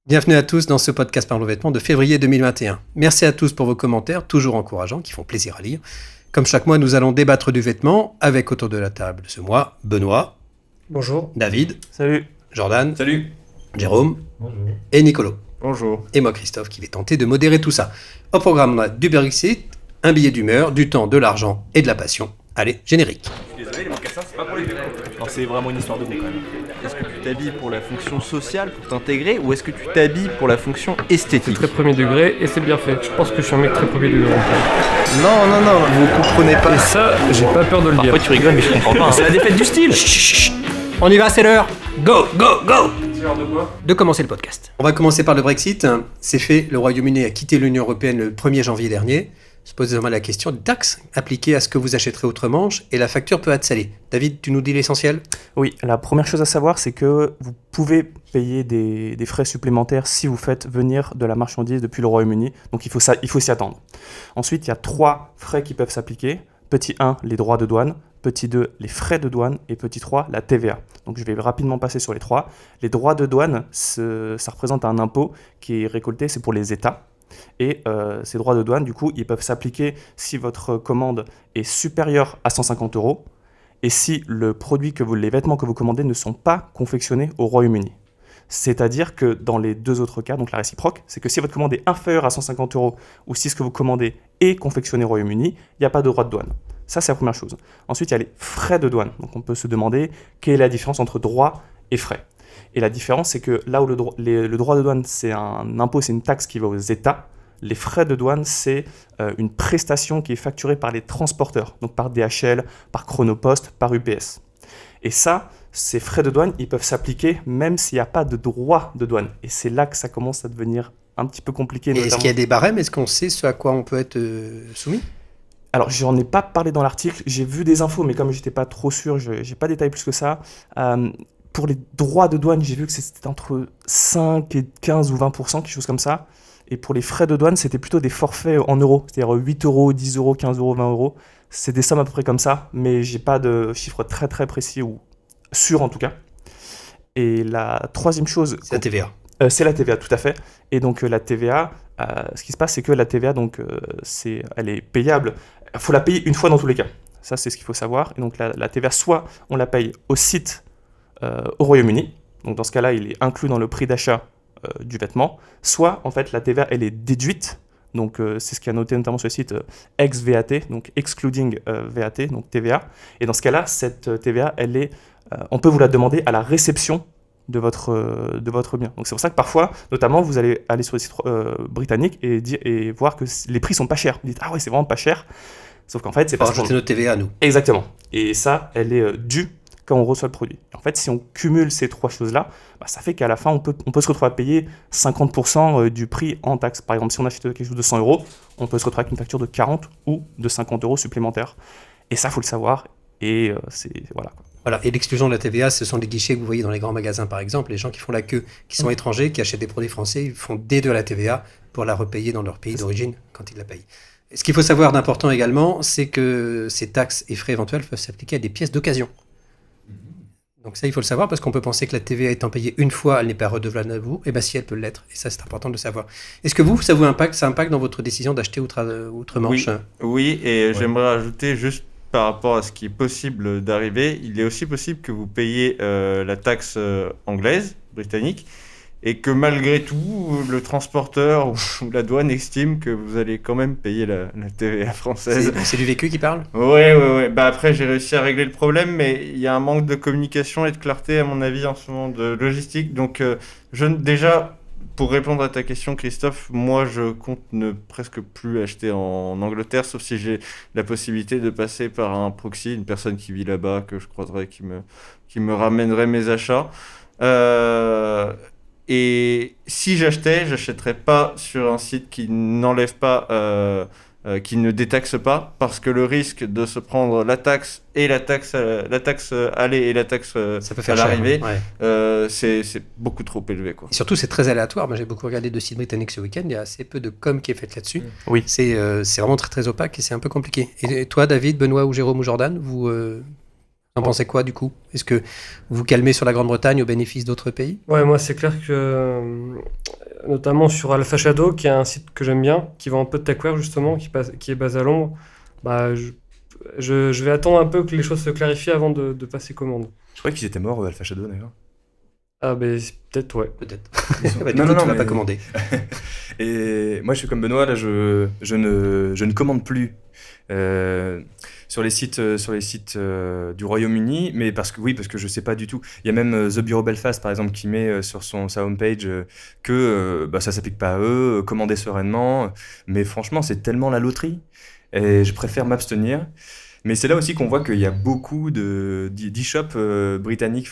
Bienvenue à tous dans ce podcast Parlons Vêtements de février 2021. Merci à tous pour vos commentaires, toujours encourageants, qui font plaisir à lire. Comme chaque mois, nous allons débattre du vêtement avec autour de la table ce mois, Benoît. Bonjour. David. Salut. Jordan. Salut. Jérôme. Bonjour. Et Nicolo. Bonjour. Et moi, Christophe, qui vais tenter de modérer tout ça. Au programme, on a du Brexit, un billet d'humeur, du temps, de l'argent et de la passion. Allez, générique. Désolé, les mocassins, c'est pas pour les vieux. Alors c'est vraiment une histoire de goût quand même. Est-ce que tu t'habilles pour la fonction sociale, pour t'intégrer, ou est-ce que tu t'habilles pour la fonction C'est esthétique? très premier degré et c'est bien fait. Je pense que je suis un mec très premier degré. Non, vous comprenez pas. Et ça, j'ai pas peur de le dire. Parfois tu rigoles mais je comprends pas. C'est la défaite du style. Chut. On y va, c'est l'heure. Go. C'est l'heure de quoi ? De commencer le podcast. On va commencer par le Brexit. C'est fait, le Royaume-Uni a quitté l'Union Européenne le 1er janvier dernier. Se pose désormais la question des taxes appliquées à ce que vous achèterez outre-Manche et la facture peut être salée. David, tu nous dis l'essentiel ? Oui, la première chose à savoir, c'est que vous pouvez payer des frais supplémentaires si vous faites venir de la marchandise depuis le Royaume-Uni. Donc il faut s'y attendre. Ensuite, il y a 3 frais qui peuvent s'appliquer. Petit 1, les droits de douane. Petit 2, les frais de douane. Et petit 3, la TVA. Donc je vais rapidement passer sur les 3. Les droits de douane, ça représente un impôt qui est récolté, c'est pour les États. Et ces droits de douane, du coup, ils peuvent s'appliquer si votre commande est supérieure à 150 € et si les vêtements que vous commandez ne sont pas confectionnés au Royaume-Uni. C'est-à-dire que dans les 2 autres cas, donc la réciproque, c'est que si votre commande est inférieure à 150 € ou si ce que vous commandez est confectionné au Royaume-Uni, il n'y a pas de droit de douane. Ça, c'est la première chose. Ensuite, il y a les frais de douane. Donc on peut se demander quelle est la différence entre droit et frais. Et la différence, c'est que là où le droit de douane, c'est un impôt, c'est une taxe qui va aux États, les frais de douane, c'est une prestation qui est facturée par les transporteurs, donc par DHL, par Chronopost, par UPS. Et ça, ces frais de douane, ils peuvent s'appliquer même s'il n'y a pas de droit de douane. Et c'est là que ça commence à devenir un petit peu compliqué. Et est-ce qu'il y a des barèmes ? Est-ce qu'on sait ce à quoi on peut être soumis ? Alors, j'en ai pas parlé dans l'article, j'ai vu des infos, mais comme j'étais pas trop sûr, je n'ai pas détaillé plus que ça. Pour les droits de douane, j'ai vu que c'était entre 5 et 15 ou 20%, quelque chose comme ça. Et pour les frais de douane, c'était plutôt des forfaits en euros, c'est-à-dire 8 €, 10 €, 15 €, 20 €. C'est des sommes à peu près comme ça, mais j'ai pas de chiffre très très précis ou sûr en tout cas. Et la troisième chose... C'est la TVA. C'est la TVA, tout à fait. Et donc la TVA, ce qui se passe, c'est que la TVA, donc, elle est payable. Il faut la payer une fois dans tous les cas. Ça, c'est ce qu'il faut savoir. Et donc la TVA, soit on la paye au site au Royaume-Uni, donc dans ce cas-là, il est inclus dans le prix d'achat du vêtement, soit en fait la TVA elle est déduite, donc c'est ce qui est noté notamment sur le site ex-VAT, donc excluding VAT, donc TVA, et dans ce cas-là, cette TVA, on peut vous la demander à la réception de votre bien. Donc c'est pour ça que parfois, notamment, vous allez aller sur les sites britanniques et voir que les prix sont pas chers. Vous dites, ah ouais, c'est vraiment pas cher, sauf qu'en fait, c'est Pour parce rajouter notre TVA à nous. Exactement. Et ça, elle est due quand on reçoit le produit. En fait, si on cumule ces 3 choses-là, ça fait qu'à la fin, on peut se retrouver à payer 50% du prix en taxes. Par exemple, si on achète quelque chose de 100 €, on peut se retrouver avec une facture de 40 ou de 50 € supplémentaires. Et ça, il faut le savoir. Et voilà. Voilà. Et l'exclusion de la TVA, ce sont les guichets que vous voyez dans les grands magasins, par exemple. Les gens qui font la queue, qui sont étrangers, qui achètent des produits français, ils font déduire la TVA pour la repayer dans leur pays d'origine quand ils la payent. Et ce qu'il faut savoir d'important également, c'est que ces taxes et frais éventuels peuvent s'appliquer à des pièces d'occasion. Donc ça, il faut le savoir parce qu'on peut penser que la TVA étant payée une fois, elle n'est pas redevable à vous. Et bien si, elle peut l'être. Et ça, c'est important de le savoir. Est-ce que ça vous impacte, ça impacte dans votre décision d'acheter outre-Manche ? Oui, et j'aimerais ajouter juste par rapport à ce qui est possible d'arriver, il est aussi possible que vous payiez la taxe anglaise, britannique, et que malgré tout, le transporteur ou la douane estime que vous allez quand même payer la TVA française. C'est du vécu qui parle ? Ouais. Après, j'ai réussi à régler le problème, mais il y a un manque de communication et de clarté, à mon avis, en ce moment, de logistique. Donc, déjà, pour répondre à ta question, Christophe, moi, je compte ne presque plus acheter en Angleterre, sauf si j'ai la possibilité de passer par un proxy, une personne qui vit là-bas, que je croiserais, qui me ramènerait mes achats. Et si j'achèterais pas sur un site qui n'enlève pas, qui ne détaxe pas, parce que le risque de se prendre la taxe aller et la taxe à l'arrivée, c'est beaucoup trop élevé, quoi. Et surtout, c'est très aléatoire. Moi, j'ai beaucoup regardé de sites britanniques ce week-end. Il y a assez peu de com qui est faite là-dessus. Oui. C'est vraiment très, très opaque et c'est un peu compliqué. Et toi, David, Benoît ou Jérôme ou Jordan, vous en pensez quoi, du coup ? Est-ce que vous vous calmez sur la Grande-Bretagne au bénéfice d'autres pays ? Ouais, moi, c'est clair que notamment sur Alpha Shadow, qui est un site que j'aime bien, qui vend un peu de techwear justement, qui est basé à Londres. Bah, je vais attendre un peu que les choses se clarifient avant de passer commande. Je croyais qu'ils étaient morts, Alpha Shadow, d'ailleurs. Ah, ben peut-être, ouais. Peut-être. Non, Tu vas mais- pas commander. Et moi, je suis comme Benoît, là, je ne commande plus sur les sites du Royaume-Uni, mais parce que je sais pas du tout. Il y a même The Bureau Belfast, par exemple, qui met sur sa homepage que ça s'applique pas à eux, commander sereinement. Mais franchement, c'est tellement la loterie, et je préfère m'abstenir. Mais c'est là aussi qu'on voit qu'il y a beaucoup d'e-shops britanniques,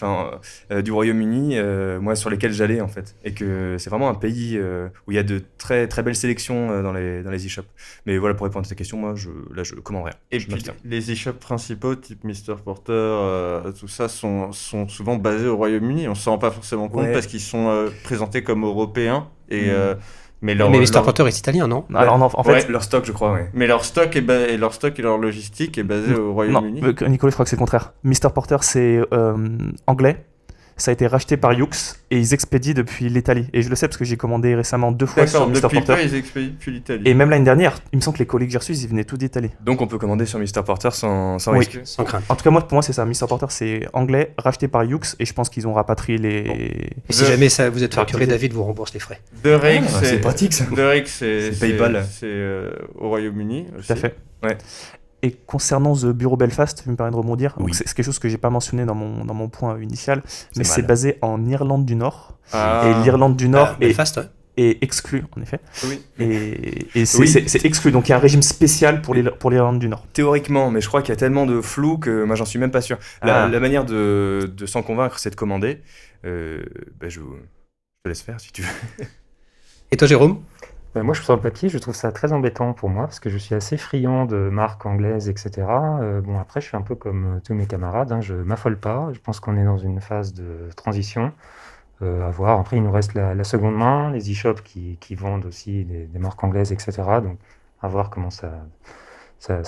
du Royaume-Uni, moi sur lesquels j'allais en fait, et que c'est vraiment un pays où il y a de très très belles sélections dans les e-shops. Mais voilà, pour répondre à ta question, moi je commande rien. Et Je puis m'abstiens. les e-shops principaux, type Mr. Porter, tout ça, sont souvent basés au Royaume-Uni. On s'en rend pas forcément compte Ouais. parce qu'ils sont présentés comme européens. Et, mais Mais Mr. Porter est italien, non? Alors, en fait, Ouais. Leur stock, je crois, ouais. mais leur stock et leur logistique est basé au non, Royaume-Uni. Nicolas, je crois que c'est le contraire. Mr. Porter, c'est anglais. Ça a été racheté par Hughes et ils expédient depuis l'Italie. Et je le sais parce que j'ai commandé récemment 2 fois sur D'accord, Mr. depuis peu, Porter. ils expédient depuis l'Italie. Et même l'année dernière, il me semble que les colis que j'ai reçus, ils venaient tous d'Italie. Donc on peut commander sur Mr. Porter sans Oui. risque. Sans crainte. En tout cas, pour moi, c'est ça. Mr. Porter, c'est anglais, racheté par Hughes. Et je pense qu'ils ont rapatrié les. Et si jamais vous êtes facturé, David vous rembourse les frais. Derek, Ah, c'est pratique, ça. Derek, c'est C'est PayPal. C'est au Royaume-Uni. Tout à fait. Ouais. Et concernant The Bureau Belfast, je me permets de rebondir. Oui. Donc, c'est quelque chose que j'ai pas mentionné dans mon point initial, mais mal. c'est basé en Irlande du Nord. Ah. Et l'Irlande du Nord est Belfast, ouais. est exclu, en effet. Oui. Et c'est Oui. c'est exclu. Donc il y a un régime spécial pour l'Irlande du Nord. Théoriquement, mais je crois qu'il y a tellement de flou que moi j'en suis même pas sûr. Ah. La manière de s'en convaincre, c'est de commander. Je te laisse faire si tu veux. Et toi, Jérôme? Moi, sur le papier, je trouve ça très embêtant pour moi parce que je suis assez friand de marques anglaises, etc. Bon, après, je suis un peu comme tous mes camarades, hein, je m'affole pas. Je pense qu'on est dans une phase de transition. À voir. Après, il nous reste la seconde main, les e-shops qui vendent aussi des marques anglaises, etc. Donc, à voir comment ça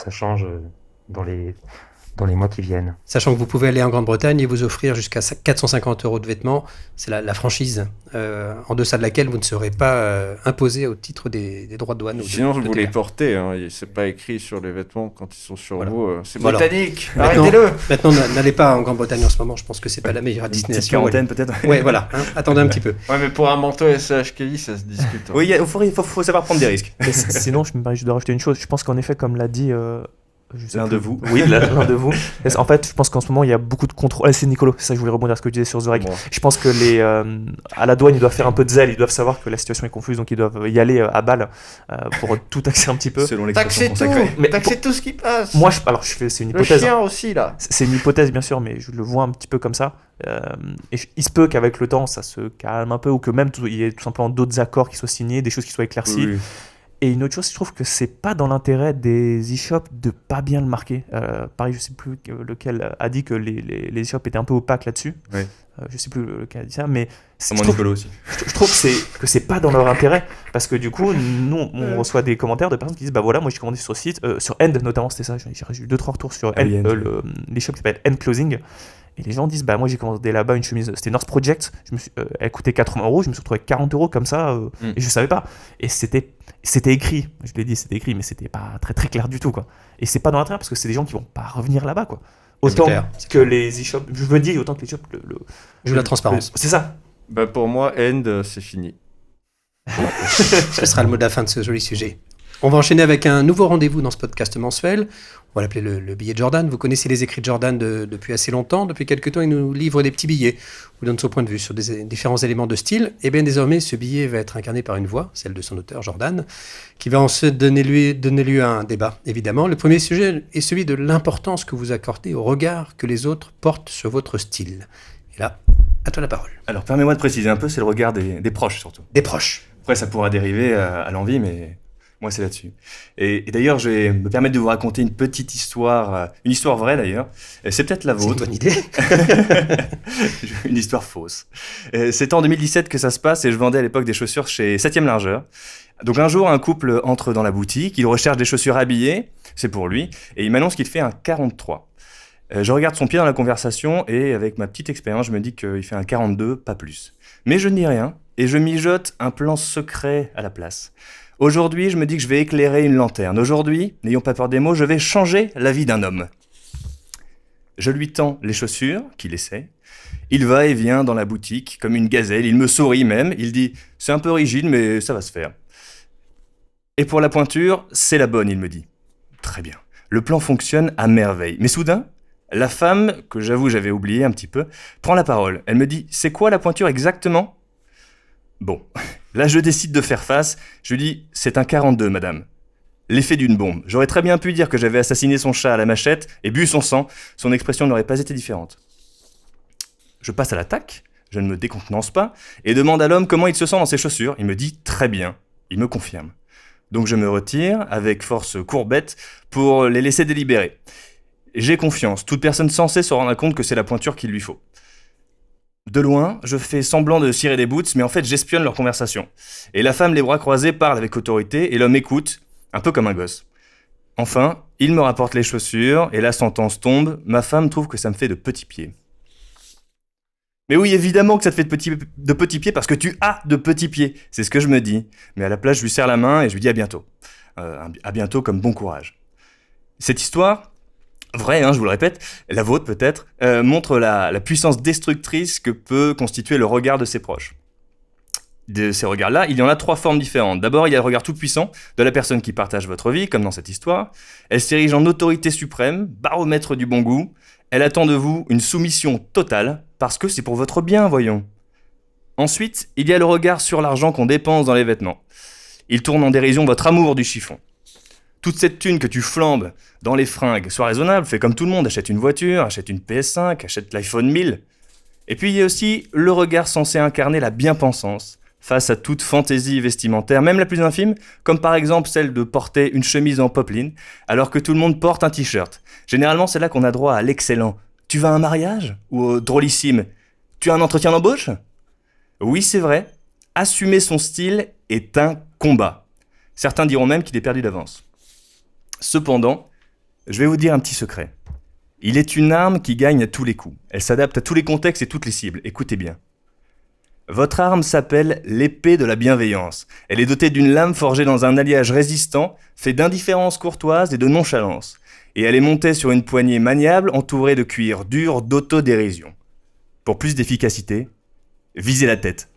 change dans les mois qui viennent. Sachant que vous pouvez aller en Grande-Bretagne et vous offrir jusqu'à 450 € de vêtements, c'est la franchise en deçà de laquelle vous ne serez pas imposé au titre des droits de douane. ou de- Sinon, de vous les TVA. portez. Hein. C'est pas écrit sur les vêtements quand ils sont sur Voilà. vous. C'est Voilà. britannique. Maintenant- Arrêtez-le. Maintenant, n'allez pas en Grande-Bretagne en ce moment, je pense que c'est pas la meilleure Une petite destination. quarantaine peut-être. Ouais, voilà, hein, attendez un petit peu. Ouais, mais pour un manteau SH Kelly, ça se discute. hein. Oui, il faut savoir prendre des risques. Mais sinon, je dois rajouter une chose. Je pense qu'en effet, comme l'a dit. Je sais L'un plus. de vous. Oui, l'un de vous. En fait, je pense qu'en ce moment, il y a beaucoup de contrôle. C'est Nicolas, c'est ça que je voulais rebondir à ce que tu disais sur The Rec. Bon. Je pense que à la douane, ils doivent faire un peu de zèle. Ils doivent savoir que la situation est confuse, donc ils doivent y aller à balle pour tout taxer un petit peu. Selon Taxez l'expression tout. consacrée. Mais Taxez tout ce qui passe. Moi, c'est une le hypothèse. chien aussi, là. C'est une hypothèse, bien sûr, mais je le vois un petit peu comme ça. Il se peut qu'avec le temps, ça se calme un peu, ou que même il y ait tout simplement d'autres accords qui soient signés, des choses qui soient éclaircies. Oui. Et une autre chose, je trouve que c'est pas dans l'intérêt des e-shops de pas bien le marquer. Pareil, je sais plus lequel a dit que les e-shops étaient un peu opaques là-dessus. Ouais. Je sais plus lequel a dit ça, mais je Comme trouve, Nicolas aussi. je trouve que c'est pas dans leur intérêt, parce que du coup, nous, on reçoit des commentaires de personnes qui disent bah voilà, moi j'ai commandé sur le site, sur End notamment, c'était ça. J'ai eu 2-3 retours sur Ah oui, End, End. l'e-shop qui s'appelle End Closing. Et les gens disent bah moi j'ai commandé là-bas une chemise, c'était North Project, elle coûtait 80 €, je me suis retrouvé avec 40 € comme ça, et je savais pas. Et c'était écrit, je l'ai dit, c'était écrit, mais c'était pas très très clair du tout quoi. Et c'est pas dans l'intérêt parce que c'est des gens qui vont pas revenir là-bas quoi. Autant clair, c'est que les e-shops, je veux dire autant que les shops, Je veux la transparence. c'est ça. Bah, pour moi, End, c'est fini. Ce sera le mot de la fin de ce joli sujet. On va enchaîner avec un nouveau rendez-vous dans ce podcast mensuel. On va l'appeler le billet de Jordan. Vous connaissez les écrits de Jordan depuis assez longtemps. Depuis quelques temps, il nous livre des petits billets. Il donne son point de vue sur différents éléments de style. Et bien désormais, ce billet va être incarné par une voix, celle de son auteur, Jordan, qui va ensuite donner lieu à un débat, évidemment. Le premier sujet est celui de l'importance que vous accordez au regard que les autres portent sur votre style. Et là, à toi la parole. Alors permets-moi de préciser un peu, c'est le regard des proches surtout. Des proches. Après, ça pourra dériver à l'envie, mais moi, c'est là-dessus. Et d'ailleurs, je vais me permettre de vous raconter une petite histoire, une histoire vraie d'ailleurs. Et c'est peut-être la C'est une vôtre. bonne idée. Une histoire fausse. C'est en 2017 que ça se passe et je vendais à l'époque des chaussures chez 7ème Largeur. Donc un jour, un couple entre dans la boutique, il recherche des chaussures habillées, c'est pour lui, et il m'annonce qu'il fait un 43. Je regarde son pied dans la conversation et avec ma petite expérience, je me dis qu'il fait un 42, pas plus. Mais je ne dis rien et je mijote un plan secret à la place. Aujourd'hui, je me dis que je vais éclairer une lanterne. Aujourd'hui, n'ayons pas peur des mots, je vais changer la vie d'un homme. Je lui tends les chaussures, qu'il essaie. Il va et vient dans la boutique, comme une gazelle, il me sourit même, il dit « C'est un peu rigide, mais ça va se faire ». Et pour la pointure, c'est la bonne, il me dit. Très bien. Le plan fonctionne à merveille. Mais soudain, la femme, que j'avoue j'avais oublié un petit peu, prend la parole. Elle me dit « C'est quoi la pointure exactement ?» Bon, là je décide de faire face. Je lui dis « C'est un 42, madame. » L'effet d'une bombe. J'aurais très bien pu dire que j'avais assassiné son chat à la machette et bu son sang. Son expression n'aurait pas été différente. Je passe à l'attaque, je ne me décontenance pas, et demande à l'homme comment il se sent dans ses chaussures. Il me dit « Très bien ». Il me confirme. Donc je me retire, avec force courbette, pour les laisser délibérer. J'ai confiance, toute personne censée se rendre compte que c'est la pointure qu'il lui faut. De loin, je fais semblant de cirer des boots, mais en fait j'espionne leur conversation. Et la femme, les bras croisés, parle avec autorité, et l'homme écoute, un peu comme un gosse. Enfin, il me rapporte les chaussures, et la sentence tombe, ma femme trouve que ça me fait de petits pieds. Mais oui, évidemment que ça te fait de petits pieds parce que tu as de petits pieds. C'est ce que je me dis. Mais à la place, je lui serre la main et je lui dis à bientôt. À bientôt comme bon courage. Cette histoire, vraie, je vous le répète, la vôtre peut-être, montre la puissance destructrice que peut constituer le regard de ses proches. De ces regards-là, il y en a 3 formes différentes. D'abord, il y a le regard tout-puissant de la personne qui partage votre vie, comme dans cette histoire. Elle s'érige en autorité suprême, baromètre du bon goût. Elle attend de vous une soumission totale, parce que c'est pour votre bien, voyons. Ensuite, il y a le regard sur l'argent qu'on dépense dans les vêtements. Il tourne en dérision votre amour du chiffon. Toute cette thune que tu flambes dans les fringues, sois raisonnable, fais comme tout le monde, achète une voiture, achète une PS5, achète l'iPhone 1000. Et puis il y a aussi le regard censé incarner la bien-pensance, face à toute fantaisie vestimentaire, même la plus infime, comme par exemple celle de porter une chemise en popeline, alors que tout le monde porte un t-shirt. Généralement, c'est là qu'on a droit à l'excellent. Tu vas à un mariage ? Ou au drôlissime ? Tu as un entretien d'embauche ? Oui, c'est vrai, assumer son style est un combat. Certains diront même qu'il est perdu d'avance. Cependant, je vais vous dire un petit secret. Il est une arme qui gagne à tous les coups. Elle s'adapte à tous les contextes et toutes les cibles. Écoutez bien. Votre arme s'appelle l'épée de la bienveillance. Elle est dotée d'une lame forgée dans un alliage résistant, fait d'indifférence courtoise et de nonchalance. Et elle est montée sur une poignée maniable entourée de cuir dur d'autodérision. Pour plus d'efficacité, visez la tête.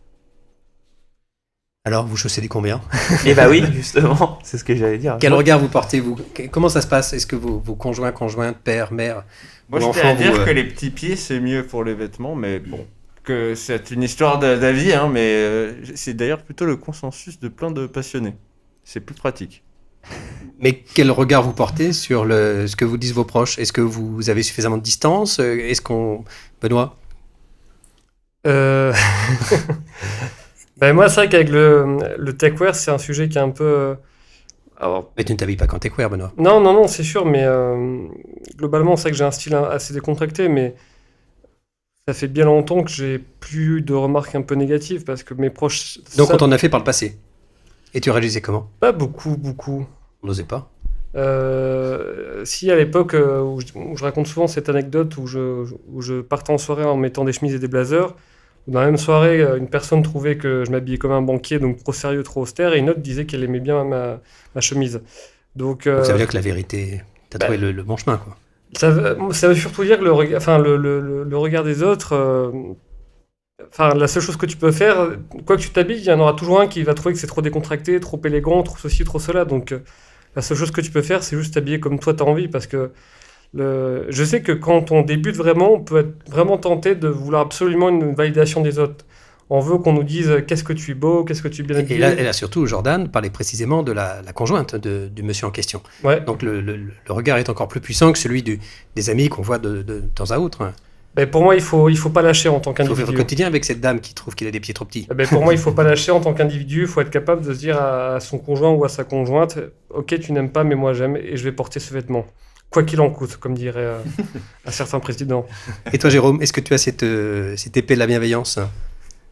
Alors, vous chaussez des combien ? Eh bah oui, justement, c'est ce que j'allais dire. Quel regard vous portez, vous ? Comment ça se passe ? Est-ce que vos conjoints, conjointes, pères, mères, Moi, je tiens à dire que les petits pieds, c'est mieux pour les vêtements, mais bon, que c'est une histoire d'avis, mais c'est d'ailleurs plutôt le consensus de plein de passionnés. C'est plus pratique. Mais quel regard vous portez sur ce que vous disent vos proches ? Est-ce que vous avez suffisamment de distance ? Benoît ? Ben moi, c'est vrai qu'avec le techwear, c'est un sujet qui est un peu... Alors... Mais tu ne t'habilles pas qu'en techwear, Benoît. Non, c'est sûr, mais globalement, c'est vrai que j'ai un style assez décontracté, mais ça fait bien longtemps que j'ai plus de remarques un peu négatives, parce que mes proches... Donc on t'en a fait par le passé. Et tu réagissais comment ? Pas beaucoup. On n'osait pas. Si à l'époque où je raconte souvent cette anecdote où je partais en soirée en mettant des chemises et des blazers, dans la même soirée, une personne trouvait que je m'habillais comme un banquier, donc trop sérieux, trop austère, et une autre disait qu'elle aimait bien ma chemise. Donc ça veut dire que la vérité, t'as trouvé le bon chemin, quoi. Ça veut surtout dire que le regard des autres... la seule chose que tu peux faire, quoi que tu t'habilles, il y en aura toujours un qui va trouver que c'est trop décontracté, trop élégant, trop ceci, trop cela. Donc la seule chose que tu peux faire, c'est juste t'habiller comme toi t'as envie, parce que je sais que quand on débute vraiment, on peut être vraiment tenté de vouloir absolument une validation des autres. On veut qu'on nous dise qu'est-ce que tu es beau, qu'est-ce que tu es bien habillé. Et là surtout, Jordan parlait précisément de la conjointe du monsieur en question. Ouais. Donc le regard est encore plus puissant que celui des amis qu'on voit de temps à autre. Ben pour moi, il faut pas lâcher en tant qu'individu. Il faut faire le quotidien avec cette dame qui trouve qu'il a des pieds trop petits. Ben pour moi, il faut pas lâcher en tant qu'individu. Il faut être capable de se dire à son conjoint ou à sa conjointe, ok, tu n'aimes pas, mais moi j'aime et je vais porter ce vêtement. Quoi qu'il en coûte, comme dirait un certain président. Et toi, Jérôme, est-ce que tu as cette épée de la bienveillance ?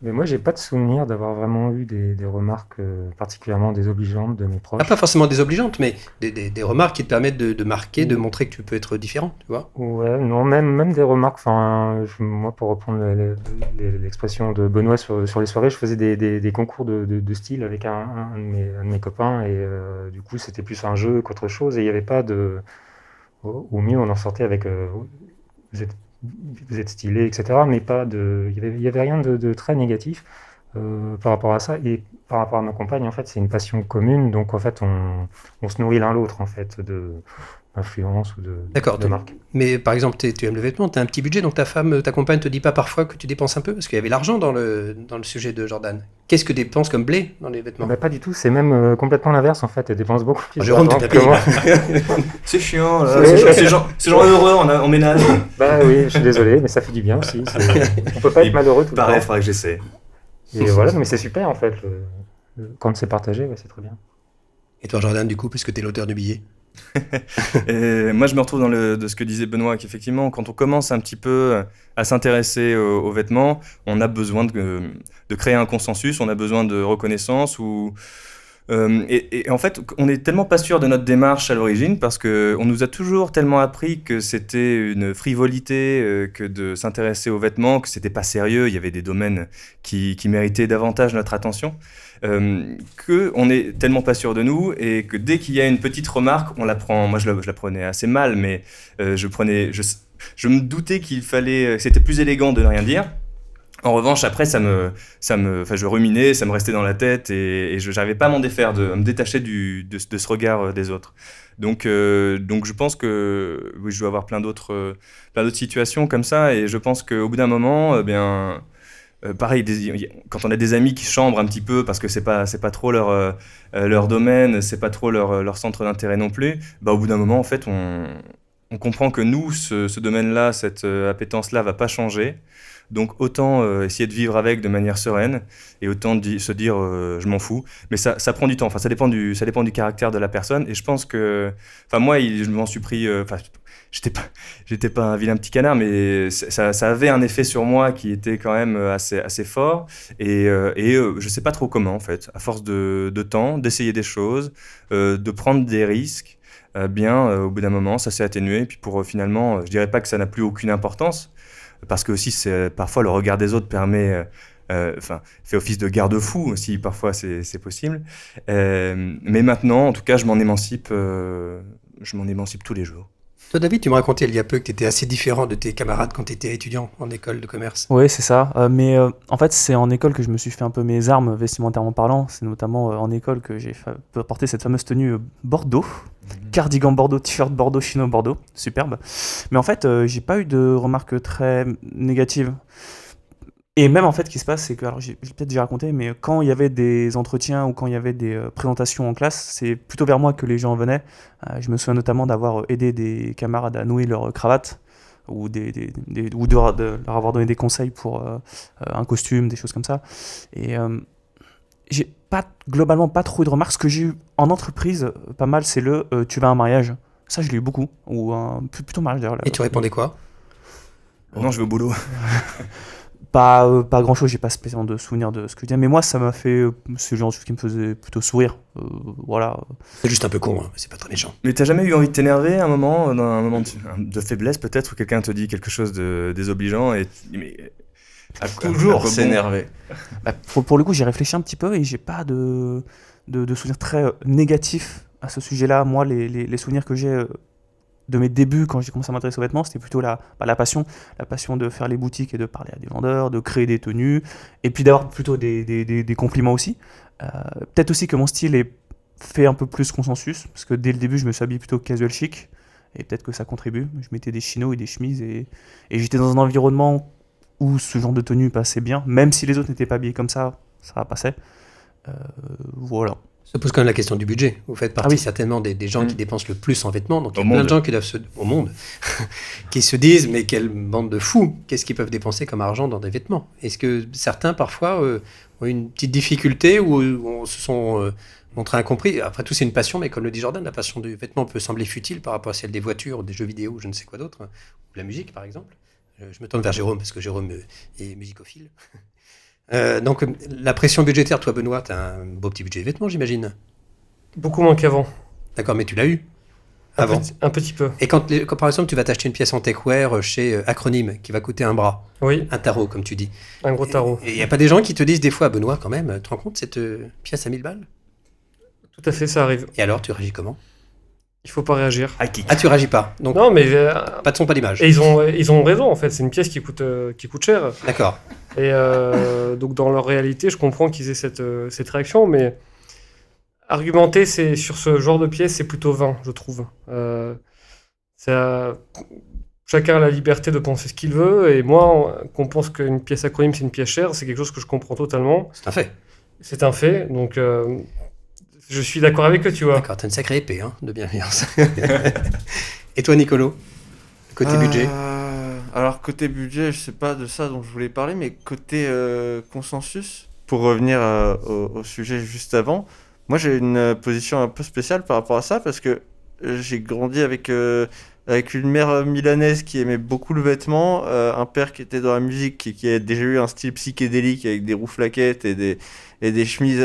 Mais moi, j'ai pas de souvenir d'avoir vraiment eu des remarques particulièrement désobligeantes de mes proches. Ah, pas forcément désobligeantes, mais des remarques qui te permettent de marquer, de montrer que tu peux être différent, tu vois. Ouais, non, même des remarques. Enfin, moi, pour reprendre l'expression de Benoît sur les soirées, je faisais des concours de style avec un de mes copains, et du coup, c'était plus un jeu qu'autre chose, et il n'y avait pas de. Au mieux, on en sortait avec vous êtes, vous êtes stylé, etc. Mais pas de. Il y avait rien de très négatif par rapport à ça. Et par rapport à ma compagne, en fait, c'est une passion commune, donc en fait, on se nourrit l'un l'autre, en fait, d'influence ou D'accord. de marque. Mais par exemple, tu aimes le vêtement, tu as un petit budget, donc ta femme, ta compagne te dit pas parfois que tu dépenses un peu? Parce qu'il y avait l'argent dans le sujet de Jordan. Qu'est-ce que dépenses comme blé dans les vêtements? Bah, pas du tout, c'est même complètement l'inverse en fait. Elle dépense beaucoup plus Jérôme, tu d'argent t'as que moi. C'est chiant, là. C'est- C'est genre heureux en ménage. Bah oui, je suis désolé, mais ça fait du bien aussi. On peut pas être malheureux tout le Pareil, il temps. faudra que j'essaie. Et voilà, mais c'est super en fait. Quand c'est partagé, ouais, c'est très bien. Et toi, Jordan, du coup, puisque tu es l'auteur du billet? Et moi, je me retrouve de ce que disait Benoît, qu'effectivement, quand on commence un petit peu à s'intéresser aux vêtements, on a besoin de créer un consensus, on a besoin de reconnaissance. Et en fait, on n'est tellement pas sûr de notre démarche à l'origine parce qu'on nous a toujours tellement appris que c'était une frivolité que de s'intéresser aux vêtements, que c'était pas sérieux, il y avait des domaines qui méritaient davantage notre attention. Qu'on est tellement pas sûr de nous et que dès qu'il y a une petite remarque, on la prend. Moi, je la prenais assez mal, mais je me doutais que c'était plus élégant de ne rien dire. En revanche, après, enfin, je ruminais, ça me restait dans la tête et je n'arrivais pas à m'en défaire, à me détacher de ce regard des autres. Donc je pense que oui, je dois avoir plein d'autres situations comme ça et je pense qu'au bout d'un moment, pareil, quand on a des amis qui chambrent un petit peu parce que c'est pas trop leur domaine, c'est pas trop leur centre d'intérêt non plus, bah, au bout d'un moment, en fait, on comprend que nous, ce domaine-là, cette appétence-là va pas changer. Donc autant essayer de vivre avec de manière sereine et autant se dire je m'en fous. Mais ça prend du temps. Enfin, ça dépend du caractère de la personne. Et je pense que, enfin moi, je m'en suis pris. Enfin, j'étais pas un vilain petit canard, mais ça avait un effet sur moi qui était quand même assez fort. Et je sais pas trop comment en fait. À force de temps, d'essayer des choses, de prendre des risques. Au bout d'un moment, ça s'est atténué. Et puis finalement, je dirais pas que ça n'a plus aucune importance. Parce que aussi, parfois, le regard des autres fait office de garde-fou aussi, parfois c'est possible. Mais maintenant, en tout cas, je m'en émancipe tous les jours. Toi, David, tu me racontais il y a peu que tu étais assez différent de tes camarades quand tu étais étudiant en école de commerce. Oui, c'est ça. Mais en fait, c'est en école que je me suis fait un peu mes armes vestimentairement parlant. C'est notamment en école que j'ai porté cette fameuse tenue Bordeaux. Cardigan Bordeaux, t-shirt Bordeaux, chino Bordeaux. Superbe. Mais en fait, j'ai pas eu de remarques très négatives. Et même en fait, ce qui se passe, c'est que, alors j'ai peut-être déjà raconté, mais quand il y avait des entretiens ou quand il y avait des présentations en classe, c'est plutôt vers moi que les gens venaient. Je me souviens notamment d'avoir aidé des camarades à nouer leur cravate ou de leur avoir donné des conseils pour un costume, des choses comme ça. Et j'ai globalement pas trop eu de remarques. Ce que j'ai eu en entreprise, pas mal, c'est tu vas à un mariage. Ça, je l'ai eu beaucoup. Ou plutôt mariage d'ailleurs. Et tu répondais quoi? Non, je vais au boulot. Pas grand chose, j'ai pas spécialement de souvenir de ce que je disais, mais moi ça m'a fait ce genre de choses qui me faisait plutôt sourire. Voilà. C'est juste un peu con, hein, c'est pas très méchant. Mais t'as jamais eu envie de t'énerver à un moment, dans un moment de faiblesse peut-être, où quelqu'un te dit quelque chose de désobligeant et tu dis, mais Toujours s'énerver. Bah, pour le coup, j'ai réfléchi un petit peu et j'ai pas de souvenirs très négatifs à ce sujet-là. Moi, les souvenirs que j'ai de mes débuts quand j'ai commencé à m'intéresser aux vêtements, c'était plutôt la passion de faire les boutiques et de parler à des vendeurs, de créer des tenues, et puis d'avoir plutôt des compliments aussi. Peut-être aussi que mon style est fait un peu plus consensus, parce que dès le début, je me suis habillé plutôt casual chic, et peut-être que ça contribue. Je mettais des chinos et des chemises, et j'étais dans un environnement où ce genre de tenue passait bien, même si les autres n'étaient pas habillés comme ça passait. Voilà. Ça pose quand même la question du budget. Vous faites partie oui. certainement des gens qui dépensent le plus en vêtements. Donc il y a Au plein monde. de gens au monde qui se disent mais quelle bande de fous, qu'est-ce qu'ils peuvent dépenser comme argent dans des vêtements? Est-ce que certains parfois ont une petite difficulté ou se sont montrés incompris? Après tout c'est une passion, mais comme le dit Jordan, la passion du vêtement peut sembler futile par rapport à celle des voitures, des jeux vidéo, ou je ne sais quoi d'autre, ou la musique par exemple. Je me tourne vers Jérôme parce que Jérôme est musicophile. Donc, la pression budgétaire, toi, Benoît, tu as un beau petit budget de vêtements, j'imagine. Beaucoup moins qu'avant. D'accord, mais tu l'as eu avant. Un petit peu. Et quand, par exemple, tu vas t'acheter une pièce en techwear chez Acronyme, qui va coûter un bras, Oui, un tarot, comme tu dis. un gros tarot. Et il n'y a pas des gens qui te disent des fois, Benoît, quand même, tu te rends compte, cette pièce à 1000 balles? Tout à fait, ça arrive. Et alors, tu réagis comment? Il faut pas réagir. High kick. Ah, tu réagis pas. Donc, Non, mais pas de son, pas d'image. et ils ont raison en fait. C'est une pièce qui coûte cher. D'accord. Et donc dans leur réalité, je comprends qu'ils aient cette réaction, mais argumenter sur ce genre de pièce, c'est plutôt vain, je trouve. Chacun a la liberté de penser ce qu'il veut, et moi, qu'on pense qu'une pièce acronyme c'est une pièce chère, c'est quelque chose que je comprends totalement. C'est un fait. C'est un fait, donc je suis d'accord avec eux, tu vois. D'accord, t'as une sacrée épée hein, de bienveillance. Et toi, Nicolo? Côté budget? Alors, côté budget, je sais pas de ça dont je voulais parler, mais côté consensus, pour revenir au sujet juste avant, moi j'ai une position un peu spéciale par rapport à ça, parce que j'ai grandi avec une mère milanaise qui aimait beaucoup le vêtement, un père qui était dans la musique, qui a déjà eu un style psychédélique avec des rouflaquettes et des chemises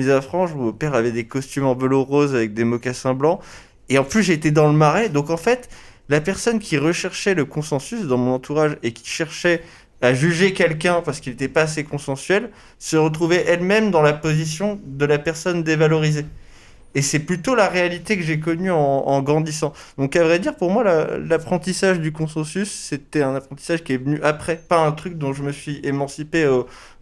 à franges. Mon père avait des costumes en velours rose avec des mocassins blancs. Et en plus, j'étais dans le Marais. Donc en fait, la personne qui recherchait le consensus dans mon entourage et qui cherchait à juger quelqu'un parce qu'il n'était pas assez consensuel, se retrouvait elle-même dans la position de la personne dévalorisée. Et c'est plutôt la réalité que j'ai connue en grandissant. Donc à vrai dire, pour moi, l'apprentissage du consensus, c'était un apprentissage qui est venu après. Pas un truc dont je me suis émancipé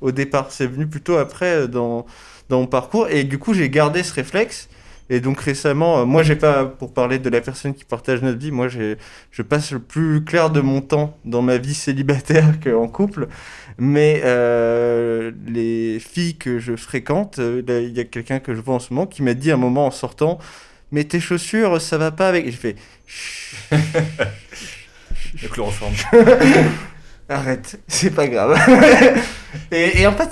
au départ. C'est venu plutôt après dans mon parcours. Et du coup, j'ai gardé ce réflexe. Et donc récemment, moi, j'ai pas, pour parler de la personne qui partage notre vie, moi, je passe le plus clair de mon temps dans ma vie célibataire qu'en couple. Mais les filles que je fréquente, là, il y a quelqu'un que je vois en ce moment qui m'a dit à un moment en sortant, mais tes chaussures, ça va pas avec. Et je fais, Le chloroforme. arrête, c'est pas grave. et en fait,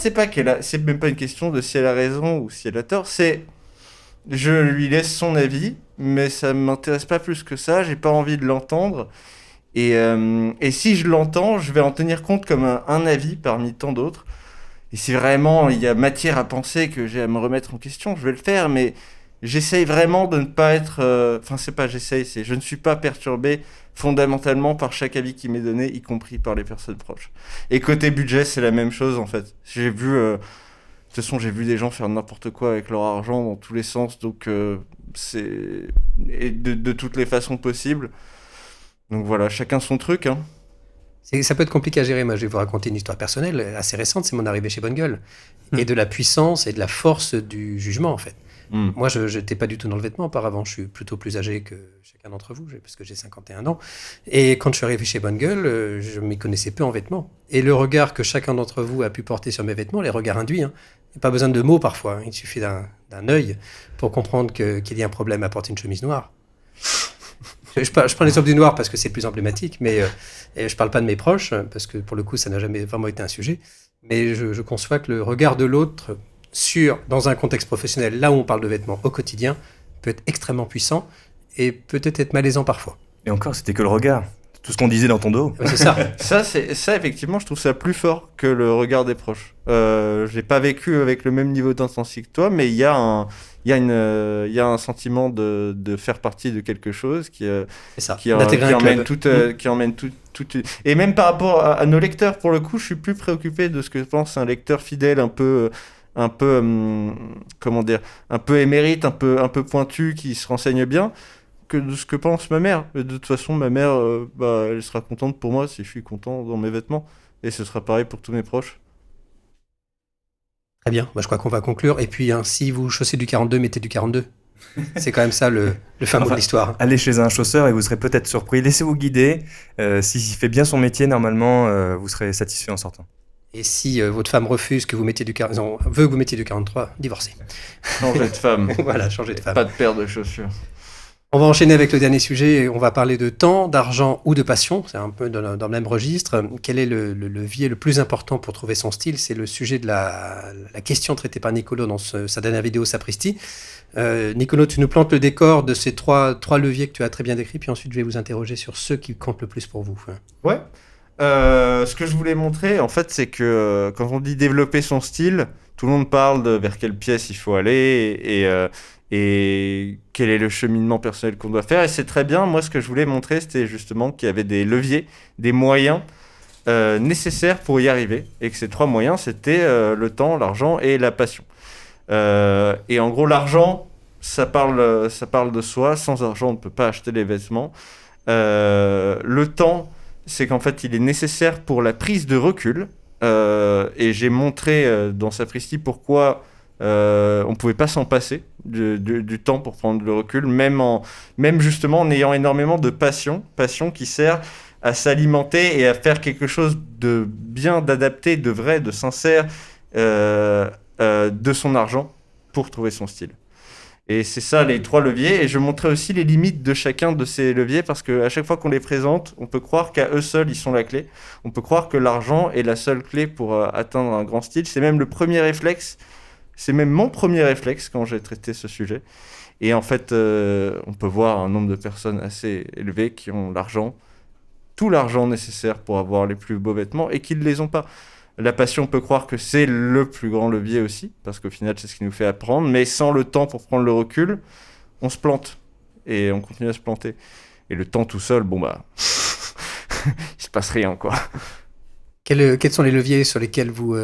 c'est même pas une question de si elle a raison ou si elle a tort. Je lui laisse son avis, mais ça m'intéresse pas plus que ça. J'ai pas envie de l'entendre. Et si je l'entends, je vais en tenir compte comme un avis parmi tant d'autres. Et si vraiment il y a matière à penser que j'ai à me remettre en question, je vais le faire. Mais j'essaye vraiment de ne pas être... Enfin, c'est pas j'essaye, c'est je ne suis pas perturbé fondamentalement par chaque avis qui m'est donné, y compris par les personnes proches. Et côté budget, c'est la même chose en fait. J'ai vu... de toute façon, j'ai vu des gens faire n'importe quoi avec leur argent dans tous les sens. Donc, c'est... Et de toutes les façons possibles. Donc voilà, chacun son truc. Hein. Ça peut être compliqué à gérer. Moi, je vais vous raconter une histoire personnelle assez récente. C'est mon arrivée chez Bonne Gueule. Et de la puissance et de la force du jugement, en fait. Moi, je n'étais pas du tout dans le vêtement auparavant. Je suis plutôt plus âgé que chacun d'entre vous, parce que j'ai 51 ans. Et quand je suis arrivé chez Bonne Gueule, je m'y connaissais peu en vêtements. Et le regard que chacun d'entre vous a pu porter sur mes vêtements, les regards induits, hein. Il n'y a pas besoin de mots parfois. Hein. Il suffit d'un œil pour comprendre qu'il y a un problème à porter une chemise noire. Je prends l'exemple du noir parce que c'est le plus emblématique, mais je ne parle pas de mes proches, parce que pour le coup, ça n'a jamais vraiment été un sujet. Mais je conçois que le regard de l'autre dans un contexte professionnel, là où on parle de vêtements au quotidien, peut être extrêmement puissant et peut-être être malaisant parfois. Et encore, c'était que le regard. Tout ce qu'on disait dans ton dos. Ouais, c'est ça. Ça, effectivement, je trouve ça plus fort que le regard des proches. Je n'ai pas vécu avec le même niveau d'intensité que toi, mais il y a un sentiment de faire partie de quelque chose qui emmène tout. Et même par rapport à nos lecteurs, pour le coup, je suis plus préoccupé de ce que pense un lecteur fidèle, un peu comment dire, un peu émérite, un peu pointu, qui se renseigne bien, que de ce que pense ma mère. De toute façon, ma mère, elle sera contente pour moi si je suis content dans mes vêtements. Et ce sera pareil pour tous mes proches. Très bien, je crois qu'on va conclure. Et puis, si vous chaussez du 42, mettez du 42. C'est quand même ça le fin mot de l'histoire. Allez chez un chausseur et vous serez peut-être surpris. Laissez-vous guider. S'il fait bien son métier, normalement, vous serez satisfait en sortant. Et si votre femme refuse que vous mettiez veut que vous mettiez du 43, divorcez. Changer de femme. Voilà, changer de femme. Pas de paire de chaussures. On va enchaîner avec le dernier sujet. On va parler de temps, d'argent ou de passion. C'est un peu dans le même registre. Quel est le levier le plus important pour trouver son style? C'est le sujet de la question traitée par Nicolo dans sa dernière vidéo Sapristi. Nicolo, tu nous plantes le décor de ces trois leviers que tu as très bien décrits, puis ensuite je vais vous interroger sur ceux qui comptent le plus pour vous. Ouais. Ce que je voulais montrer, en fait, c'est que quand on dit développer son style, tout le monde parle de vers quelle pièce il faut aller et quel est le cheminement personnel qu'on doit faire. Et c'est très bien. Moi, ce que je voulais montrer, c'était justement qu'il y avait des leviers, des moyens nécessaires pour y arriver. Et que ces 3 moyens, c'était le temps, l'argent et la passion. Et en gros, l'argent, ça parle de soi. Sans argent, on ne peut pas acheter les vêtements. Le temps, c'est qu'en fait, il est nécessaire pour la prise de recul. Et j'ai montré dans Sapristi pourquoi on ne pouvait pas s'en passer du temps pour prendre le recul, même justement en ayant énormément de passion qui sert à s'alimenter et à faire quelque chose de bien, d'adapté, de vrai, de sincère de son argent pour trouver son style. Et c'est ça les 3 leviers. Et je montrais aussi les limites de chacun de ces leviers parce qu'à chaque fois qu'on les présente, on peut croire qu'à eux seuls, ils sont la clé. On peut croire que l'argent est la seule clé pour atteindre un grand style. C'est même le premier réflexe. C'est même mon premier réflexe quand j'ai traité ce sujet. Et en fait, on peut voir un nombre de personnes assez élevé qui ont l'argent, tout l'argent nécessaire pour avoir les plus beaux vêtements et qui ne les ont pas. La passion, on peut croire que c'est le plus grand levier aussi, parce qu'au final, c'est ce qui nous fait apprendre. Mais sans le temps pour prendre le recul, on se plante. Et on continue à se planter. Et le temps tout seul, bon bah... il se passe rien, quoi. Quels sont les leviers sur lesquels vous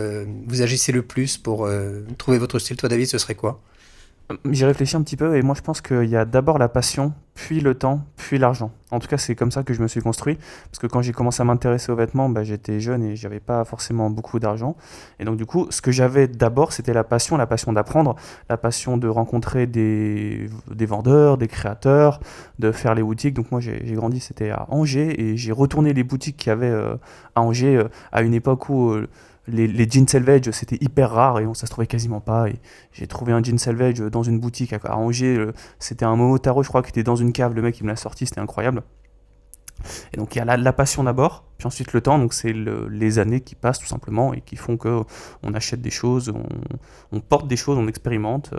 agissez le plus pour trouver votre style? Toi, David, ce serait quoi? J'y réfléchis un petit peu et moi je pense qu'il y a d'abord la passion, puis le temps, puis l'argent. En tout cas, c'est comme ça que je me suis construit. Parce que quand j'ai commencé à m'intéresser aux vêtements, j'étais jeune et j'avais pas forcément beaucoup d'argent. Et donc du coup, ce que j'avais d'abord, c'était la passion d'apprendre, la passion de rencontrer des vendeurs, des créateurs, de faire les boutiques. Donc moi j'ai grandi, c'était à Angers et j'ai retourné les boutiques qu'il y avait à Angers à une époque où... les jeans selvedge, c'était hyper rare et ça se trouvait quasiment pas. Et j'ai trouvé un jean selvedge dans une boutique à Angers. C'était un Momotaro, je crois, qui était dans une cave. Le mec, il me l'a sorti, c'était incroyable. Et donc, il y a la passion d'abord, puis ensuite le temps. Donc, c'est les années qui passent tout simplement et qui font qu'on achète des choses, on porte des choses, on expérimente.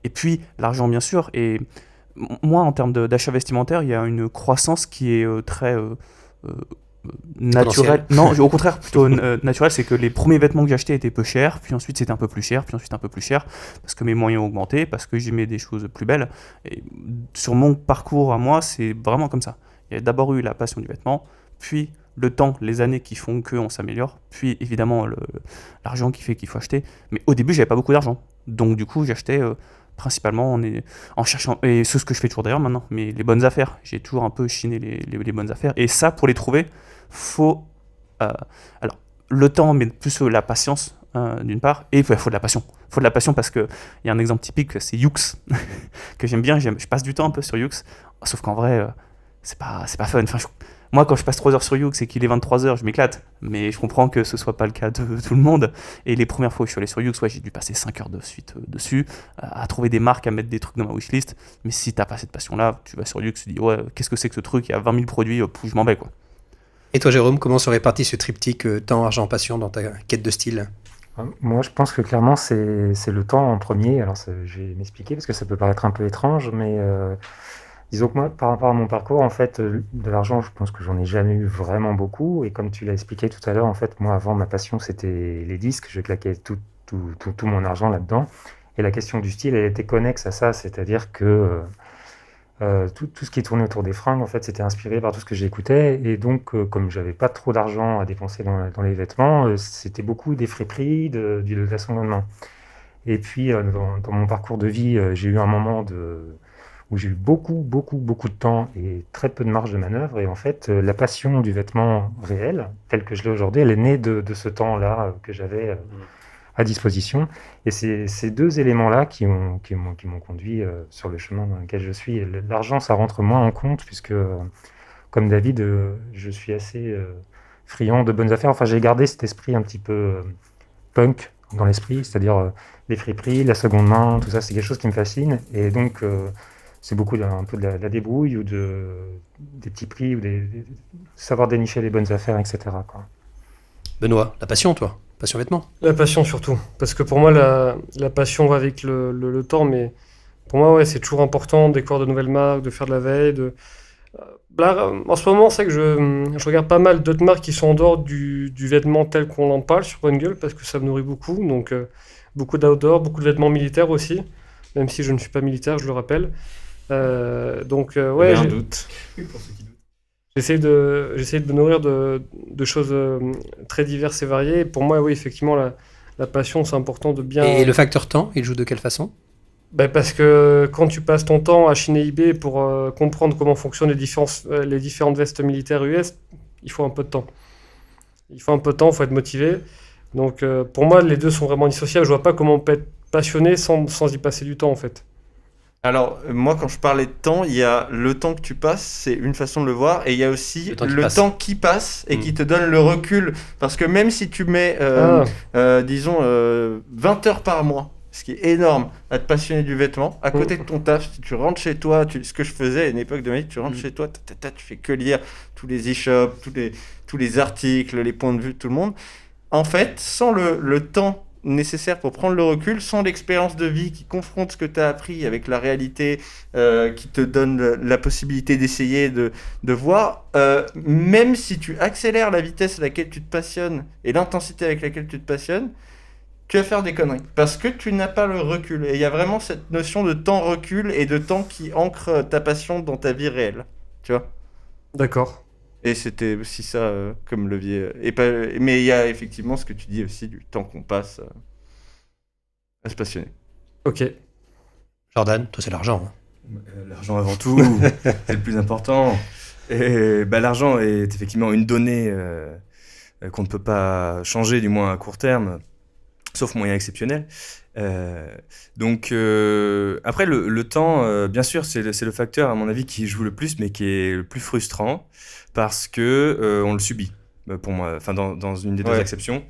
Et puis, l'argent, bien sûr. Et moi, en termes d'achat vestimentaire, il y a une croissance qui est très... naturel. Non, au contraire, plutôt naturel, c'est que les premiers vêtements que j'ai achetés étaient peu chers, puis ensuite c'était un peu plus cher, puis ensuite un peu plus cher, parce que mes moyens ont augmenté, parce que j'aimais des choses plus belles. Et sur mon parcours à moi, c'est vraiment comme ça. Il y a d'abord eu la passion du vêtement, puis le temps, les années qui font qu'on s'améliore, puis évidemment l'argent qui fait qu'il faut acheter. Mais au début, j'avais pas beaucoup d'argent, donc du coup, j'achetais principalement en cherchant, et c'est ce que je fais toujours d'ailleurs maintenant, mais les bonnes affaires. J'ai toujours un peu chiné les bonnes affaires, et ça, pour les trouver, faut alors le temps, mais plus la patience d'une part, et il faut de la passion. Il faut de la passion parce qu'il y a un exemple typique, c'est Yoox, que j'aime bien, je passe du temps un peu sur Yoox, sauf qu'en vrai, c'est pas fun. Enfin, moi, quand je passe 3 heures sur Yoox et qu'il est 23h, je m'éclate, mais je comprends que ce soit pas le cas de tout le monde. Et les premières fois où je suis allé sur Yoox, j'ai dû passer 5 heures de suite dessus, à trouver des marques, à mettre des trucs dans ma wishlist. Mais si t'as pas cette passion-là, tu vas sur Yoox, tu dis ouais, qu'est-ce que c'est que ce truc? Il y a 20 000 produits, je m'en vais, quoi. Et toi, Jérôme, comment se répartit ce triptyque temps, argent, passion dans ta quête de style? Moi, je pense que clairement, c'est le temps en premier. Alors, je vais m'expliquer parce que ça peut paraître un peu étrange, mais disons que moi, par rapport à mon parcours, en fait, de l'argent, je pense que j'en ai jamais eu vraiment beaucoup. Et comme tu l'as expliqué tout à l'heure, en fait, moi, avant, ma passion, c'était les disques. Je claquais tout mon argent là-dedans. Et la question du style, elle était connexe à ça, c'est-à-dire que tout ce qui tournait autour des fringues, en fait, c'était inspiré par tout ce que j'écoutais. Et donc, comme j'avais pas trop d'argent à dépenser dans les vêtements, c'était beaucoup des friperies, de l'assemblage. Et puis, dans mon parcours de vie, j'ai eu un moment où j'ai eu beaucoup de temps et très peu de marge de manœuvre. Et en fait, la passion du vêtement réel, telle que je l'ai aujourd'hui, elle est née de ce temps-là que j'avais à disposition. Et c'est ces 2 éléments-là qui m'ont conduit sur le chemin dans lequel je suis. Et l'argent, ça rentre moins en compte, puisque, comme David, je suis assez friand de bonnes affaires. Enfin, j'ai gardé cet esprit un petit peu punk dans l'esprit, c'est-à-dire les friperies, la seconde main, tout ça, c'est quelque chose qui me fascine. Et donc, c'est beaucoup un peu de la débrouille ou des petits prix, ou savoir dénicher les bonnes affaires, etc., quoi. Benoît, la passion, toi? Passion vêtements? La passion surtout, parce que pour moi la passion va avec le temps, mais pour moi ouais, c'est toujours important de découvrir de nouvelles marques, de faire de la veille, Là, en ce moment, c'est que je regarde pas mal d'autres marques qui sont en dehors du vêtement tel qu'on en parle sur OneGirl parce que ça me nourrit beaucoup. Donc, beaucoup d'outdoor, beaucoup de vêtements militaires aussi, même si je ne suis pas militaire, je le rappelle. Ouais, un doute. j'essaie de me nourrir de choses très diverses et variées. Et pour moi, oui, effectivement, la passion, c'est important de bien. Et le facteur temps, il joue de quelle façon? Parce que quand tu passes ton temps à chiner eBay pour comprendre comment fonctionnent les différentes vestes militaires US, il faut un peu de temps. Il faut être motivé. Donc pour moi, les deux sont vraiment indissociables. Je vois pas comment on peut être passionné sans y passer du temps en fait. Alors, moi, quand je parlais de temps, il y a le temps que tu passes, c'est une façon de le voir, et il y a aussi le temps qui passe et qui te donne le recul. Parce que même si tu mets, disons, 20 heures par mois, ce qui est énorme, à te passionner du vêtement, à côté de ton taf, si tu rentres chez toi, ce que je faisais à une époque de ma vie, tu rentres chez toi, tu fais que lire tous les e-shops, tous les articles, les points de vue de tout le monde. En fait, sans le temps nécessaire pour prendre le recul, sans l'expérience de vie qui confronte ce que tu as appris avec la réalité, qui te donne la possibilité d'essayer de voir, même si tu accélères la vitesse à laquelle tu te passionnes et l'intensité avec laquelle tu te passionnes, tu vas faire des conneries parce que tu n'as pas le recul. Et il y a vraiment cette notion de temps recul et de temps qui ancre ta passion dans ta vie réelle, tu vois. D'accord. Et c'était aussi ça comme levier. Mais il y a effectivement ce que tu dis aussi du temps qu'on passe à se passionner. Ok. Jordan, toi c'est l'argent. Hein. L'argent avant tout, c'est le plus important. Et l'argent est effectivement une donnée qu'on ne peut pas changer, du moins à court terme, sauf moyen exceptionnel. Après, le temps, bien sûr, c'est le facteur, à mon avis, qui joue le plus, mais qui est le plus frustrant, parce que on le subit, pour moi, enfin, dans une des deux exceptions.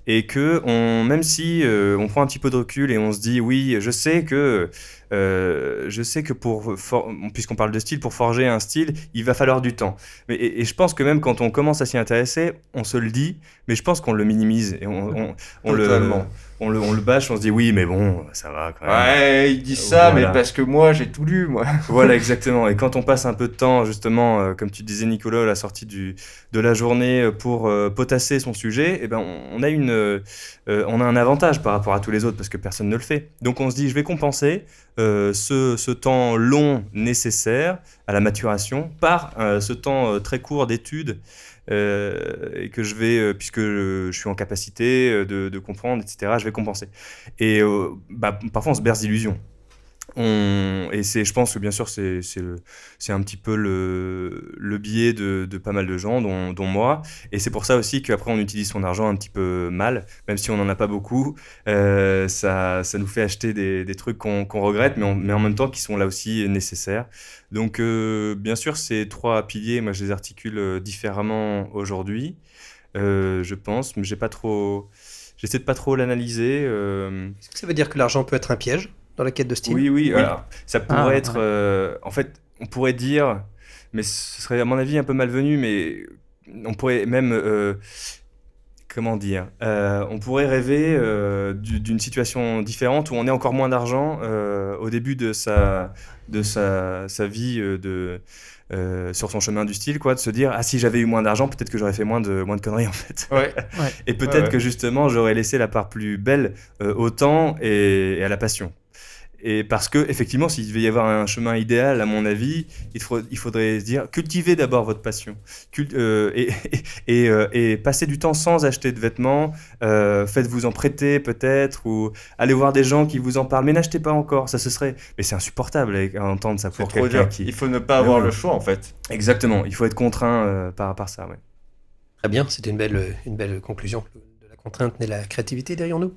Et que, même si on prend un petit peu de recul et on se dit, oui, je sais que puisqu'on parle de style, pour forger un style, il va falloir du temps. Et je pense que même quand on commence à s'y intéresser, on se le dit, mais je pense qu'on le minimise et on le bâche, on se dit oui, mais bon, ça va quand même. Ouais, il dit ça, mais parce que moi, j'ai tout lu, moi. Voilà, exactement. Et quand on passe un peu de temps, justement, comme tu disais, Nicolas, à la sortie de la journée pour potasser son sujet, on a un avantage par rapport à tous les autres parce que personne ne le fait. Donc on se dit, je vais compenser ce temps long nécessaire à la maturation par ce temps très court d'études. Et que je vais, puisque je suis en capacité de comprendre, etc., je vais compenser. Et parfois, on se berce d'illusions. Je pense que bien sûr, c'est un petit peu le biais de pas mal de gens, dont moi. Et c'est pour ça aussi qu'après, on utilise son argent un petit peu mal, même si on n'en a pas beaucoup. Ça nous fait acheter des trucs qu'on regrette, mais en même temps qui sont là aussi nécessaires. Donc, bien sûr, ces trois piliers, moi, je les articule différemment aujourd'hui, je pense, mais j'essaie de pas trop l'analyser. Est-ce que ça veut dire que l'argent peut être un piège dans la quête de style? Oui. Alors, ça pourrait être... en fait, on pourrait dire, mais ce serait à mon avis un peu malvenu, mais on pourrait même... comment dire, on pourrait rêver d'une situation différente où on ait encore moins d'argent au début de sa vie sur son chemin du style, quoi, de se dire si j'avais eu moins d'argent, peut-être que j'aurais fait moins de conneries en fait. Ouais. Et peut-être que justement j'aurais laissé la part plus belle au temps et à la passion. Et parce que, effectivement, s'il devait y avoir un chemin idéal, à mon avis, il faudrait se dire, cultivez d'abord votre passion. Et passez du temps sans acheter de vêtements, faites-vous en prêter peut-être, ou allez voir des gens qui vous en parlent, mais n'achetez pas encore, mais c'est insupportable à entendre ça pour quelqu'un qui... Il faut ne pas avoir le choix, en fait. Exactement, il faut être contraint par ça, ouais. Très bien, c'était une belle conclusion. De la contrainte naît la créativité derrière nous.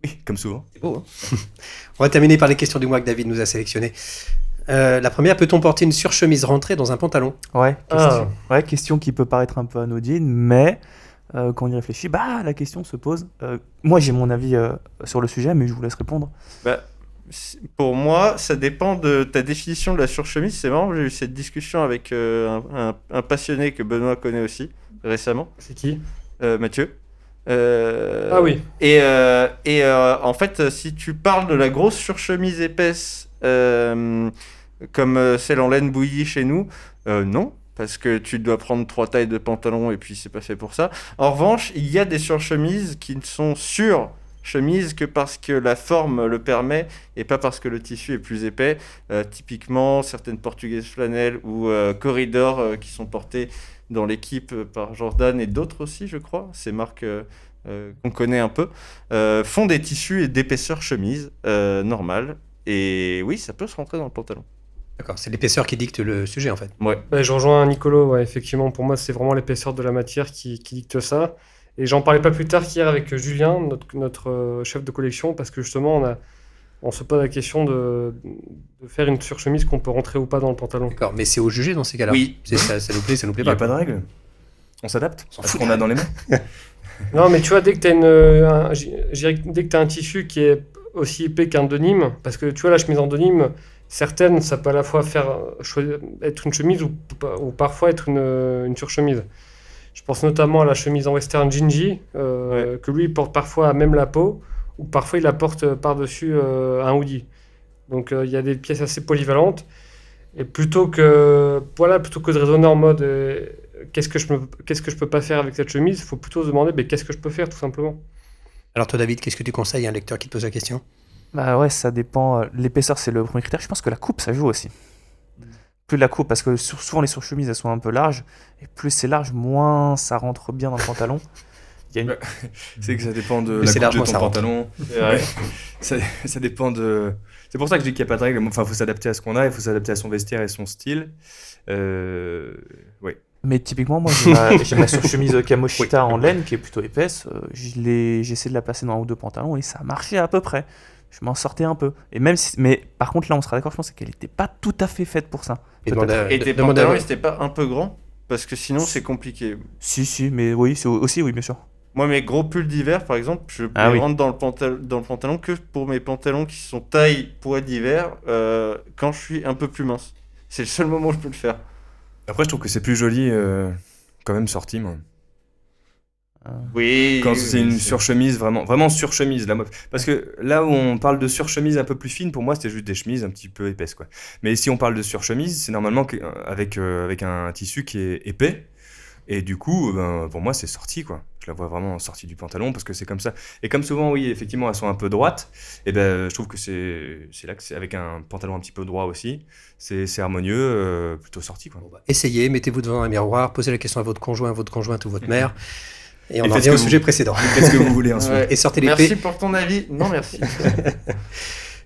Oui, comme souvent. C'est beau, hein. On va terminer par les questions du mois que David nous a sélectionnées. La première, peut-on porter une surchemise rentrée dans un pantalon? Question qui peut paraître un peu anodine, mais quand on y réfléchit, la question se pose. Moi, j'ai mon avis sur le sujet, mais je vous laisse répondre. Pour moi, ça dépend de ta définition de la surchemise. C'est marrant, j'ai eu cette discussion avec un passionné que Benoît connaît aussi récemment. C'est qui? Mathieu. Ah oui. Et en fait, si tu parles de la grosse surchemise épaisse comme celle en laine bouillie chez nous, non, parce que tu dois prendre 3 tailles de pantalon et puis c'est pas fait pour ça. En revanche, il y a des surchemises qui ne sont surchemises que parce que la forme le permet et pas parce que le tissu est plus épais. Typiquement, certaines portugaises flanelles ou corridors qui sont portées dans l'équipe par Jordan et d'autres aussi, je crois, ces marques qu'on connaît un peu, font des tissus et d'épaisseur chemise normale. Et oui, ça peut se rentrer dans le pantalon. D'accord, c'est l'épaisseur qui dicte le sujet en fait. Ouais. Ouais, je rejoins Nicolo, ouais, effectivement, pour moi, c'est vraiment l'épaisseur de la matière qui dicte ça. Et j'en parlais pas plus tard qu'hier avec Julien, notre chef de collection, parce que justement, on se pose la question de faire une surchemise qu'on peut rentrer ou pas dans le pantalon. D'accord, mais c'est au jugé dans ces cas-là. Oui. Ça nous plaît, ça nous plaît Il n'y a pas. pas de règle. On s'adapte s'en à ce fout qu'on de a dans les mains. Non, mais tu vois, dès que tu as un tissu qui est aussi épais qu'un denim, parce que tu vois, la chemise en denim, certaines, ça peut à la fois être une chemise ou parfois être une surchemise. Je pense notamment à la chemise en western Gingy, que lui il porte parfois à même la peau, ou parfois il la porte par-dessus un hoodie. Donc il y a des pièces assez polyvalentes. Et plutôt que de raisonner en mode qu'est-ce que je peux pas faire avec cette chemise, il faut plutôt se demander qu'est-ce que je peux faire tout simplement. Alors toi David, qu'est-ce que tu conseilles à un lecteur qui te pose la question? Bah ouais, ça dépend. L'épaisseur, c'est le premier critère. Je pense que la coupe, ça joue aussi. Plus la coupe, parce que souvent les surchemises, elles sont un peu larges. Et plus c'est large, moins ça rentre bien dans le pantalon. Il y a une... C'est que ça dépend de Mais la c'est coupe de largement ton ça rentre. pantalon. Ouais. Ça dépend de... C'est pour ça que je dis qu'il n'y a pas de règle. Enfin, il faut s'adapter à ce qu'on a, il faut s'adapter à son vestiaire et son style. Oui. Mais typiquement, moi, j'ai ma surchemise Kamoshita en laine qui est plutôt épaisse. J'ai essayé de la placer dans un ou deux pantalons et ça marchait à peu près. Je m'en sortais un peu. Mais par contre, là, on sera d'accord, je pense qu'elle n'était pas tout à fait faite pour ça. Et Peut-être. Et tes demande pantalons, à- ils étaient pas un peu grands? Parce que sinon, c'est compliqué. Si, mais oui, c'est aussi, oui, bien sûr. Moi, mes gros pulls d'hiver, par exemple, je Ah les oui. rentre dans le pantalon que pour mes pantalons qui sont taille poids d'hiver quand je suis un peu plus mince. C'est le seul moment où je peux le faire. Après, je trouve que c'est plus joli quand même sorti, moi. Oui. Quand c'est une c'est- surchemise, vraiment surchemise. Parce que là où on parle de surchemise un peu plus fine, pour moi, c'était juste des chemises un petit peu épaisses, quoi. Mais si on parle de surchemise, c'est normalement avec un tissu qui est épais. Et du coup, pour moi, c'est sorti, quoi. Je la vois vraiment sortie du pantalon parce que c'est comme ça. Et comme souvent, oui, effectivement, elles sont un peu droites. Et ben, je trouve que c'est là que c'est avec un pantalon un petit peu droit aussi. C'est harmonieux, plutôt sorti, quoi. Bon, bah, essayez, mettez-vous devant un miroir, posez la question à votre conjoint, votre conjointe ou votre mère. Et on Et en faites revient ce au que sujet vous- précédent. Faites ce que vous voulez ensuite. Ouais. Et sortez Merci l'épée. pour ton avis. Non, merci.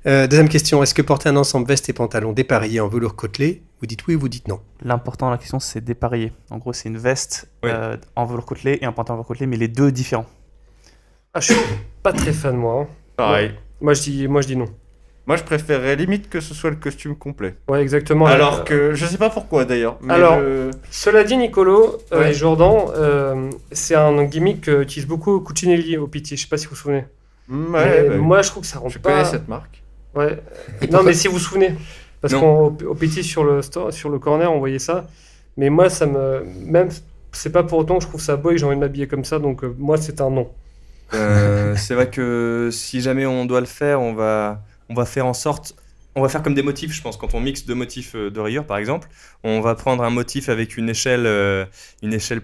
Deuxième question, est-ce que porter un ensemble veste et pantalon dépareillé en velours côtelé, vous dites oui ou vous dites non? L'important dans la question, c'est dépareiller. En gros, c'est une veste Oui. en velours côtelé et un pantalon en velours côtelé, mais les deux différents. Ah, je suis pas très fan, moi. Hein. Pareil. Moi, je dis non. Moi, je préférerais limite que ce soit le costume complet. Ouais, exactement. Alors que je sais pas pourquoi d'ailleurs. Mais Alors, je- Cela dit, Nicolo Ouais. et Jordan, c'est un gimmick qu'utilise beaucoup Cucinelli au PT. Je sais pas si vous vous souvenez. Ouais, Mais bah, moi, je trouve que ça rentre je pas. connais cette marque. Ouais. Et Non, pourquoi- mais si vous vous souvenez, parce Non. qu'au PT sur le corner, on voyait ça. Mais moi, même, c'est pas pour autant que je trouve ça beau et que j'ai envie de m'habiller comme ça. Donc moi, c'est un non. C'est vrai que si jamais on doit le faire, on va faire en sorte. On va faire comme des motifs, je pense. Quand on mixe deux motifs de rayures, par exemple, on va prendre un motif avec une échelle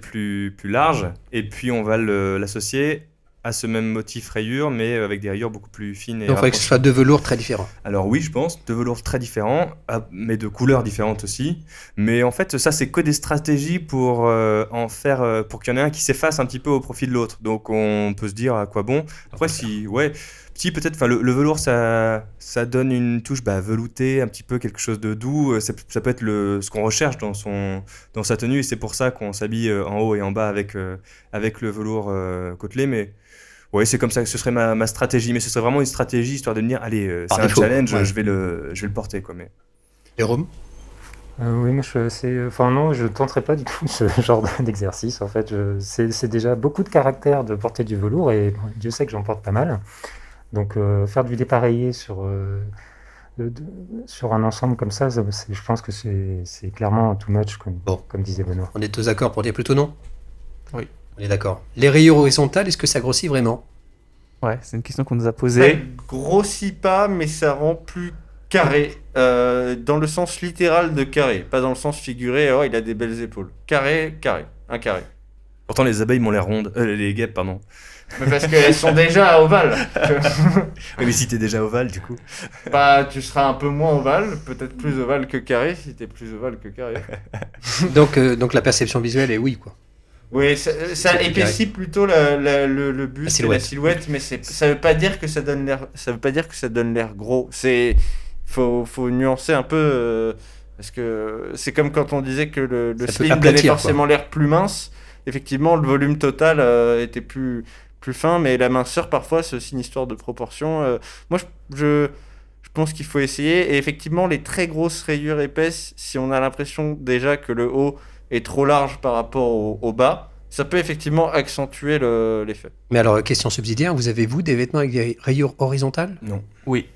plus large, et puis on va l'associer à ce même motif rayure, mais avec des rayures beaucoup plus fines. Donc il faudrait que ce soit deux velours très différents. Alors oui, je pense, deux velours très différents, mais de couleurs différentes aussi. Mais en fait, ça, c'est que des stratégies pour en faire, pour qu'il y en ait un qui s'efface un petit peu au profit de l'autre. Donc on peut se dire à quoi bon. Après, petit peut-être, enfin le velours, ça donne une touche veloutée, un petit peu quelque chose de doux. Ça peut être ce qu'on recherche dans sa tenue, et c'est pour ça qu'on s'habille en haut et en bas avec le velours côtelé. Mais ouais, c'est comme ça que ce serait ma stratégie, mais ce serait vraiment une stratégie histoire de me dire, allez, Par c'est un défaut, challenge, ouais. je vais le porter, quoi. Mais Jérôme? Oui, moi, enfin non, je tenterai pas du tout ce genre d'exercice. En fait, c'est déjà beaucoup de caractère de porter du velours et bon, Dieu sait que j'en porte pas mal. Donc, faire du dépareillé sur un ensemble comme ça, je pense que c'est clairement too much, Bon. comme disait Benoît. On est tous d'accord pour dire plutôt non? Oui. On est d'accord. Les rayures horizontales, est-ce que ça grossit vraiment? Ouais, c'est une question qu'on nous a Ça posée. grossit pas, mais ça rend plus carré, dans le sens littéral de carré, pas dans le sens figuré, oh il a des belles épaules. Carré, carré, un carré. Pourtant, les abeilles m'ont l'air rondes. Les guêpes, pardon. Mais parce qu'elles sont déjà ovales. Oui, mais si t'es déjà ovale, du coup. Bah, tu seras un peu moins ovale, peut-être plus ovale que carré, si t'es plus ovale que carré. Donc la perception visuelle est oui, quoi. Oui, ça épaissit plutôt le buste et la silhouette, mais ça veut pas dire que ça donne l'air gros. Faut nuancer un peu, parce que c'est comme quand on disait que le Ça peut slim aplatir, donnait quoi. forcément l'air plus mince. Effectivement, le volume total était plus fin, mais la minceur, parfois, c'est aussi une histoire de proportion. Moi, je pense qu'il faut essayer. Et effectivement, les très grosses rayures épaisses, si on a l'impression déjà que le haut est trop large par rapport au bas, ça peut effectivement accentuer l'effet. Mais alors, question subsidiaire, vous des vêtements avec des rayures horizontales? Non. Oui.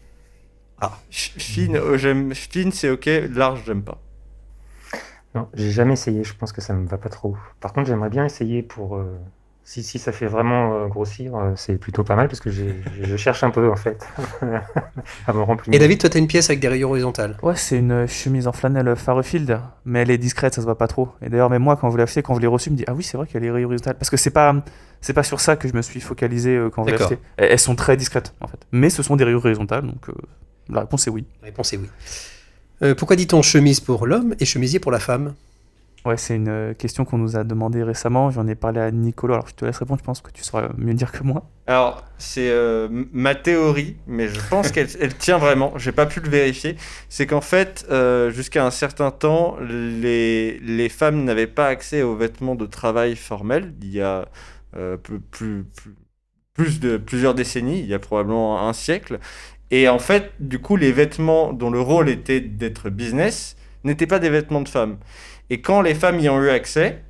Fine, c'est ok. Large, j'aime pas. Non, j'ai jamais essayé, je pense que ça me va pas trop. Par contre, j'aimerais bien essayer pour... si ça fait vraiment grossir, c'est plutôt pas mal parce que je cherche un peu en fait à me remplir. Et David, toi, t'as une pièce avec des rayures horizontales? Ouais, c'est une chemise en flanelle Fairfield, mais elle est discrète, ça se voit pas trop. Et d'ailleurs, même moi, quand vous l'avez acheté, quand je l'ai reçue, je me dis ah oui, c'est vrai qu'il y a les rayures horizontales. Parce que c'est pas sur ça que je me suis focalisé quand je l'ai D'accord. acheté. Elles sont très discrètes en fait, mais ce sont des rayures horizontales, donc la réponse est oui. La réponse est oui. Pourquoi dit-on chemise pour l'homme et chemisier pour la femme? Ouais, c'est une question qu'on nous a demandé récemment. J'en ai parlé à Nicolas. Alors je te laisse répondre. Je pense que tu sauras mieux dire que moi. Alors, c'est ma théorie, mais je pense qu'elle tient vraiment. J'ai pas pu le vérifier. C'est qu'en fait, jusqu'à un certain temps, les femmes n'avaient pas accès aux vêtements de travail formels. Il y a plusieurs décennies, il y a probablement un siècle. Et en fait, du coup, les vêtements dont le rôle était d'être business n'étaient pas des vêtements de femmes. Et quand les femmes y ont eu accès,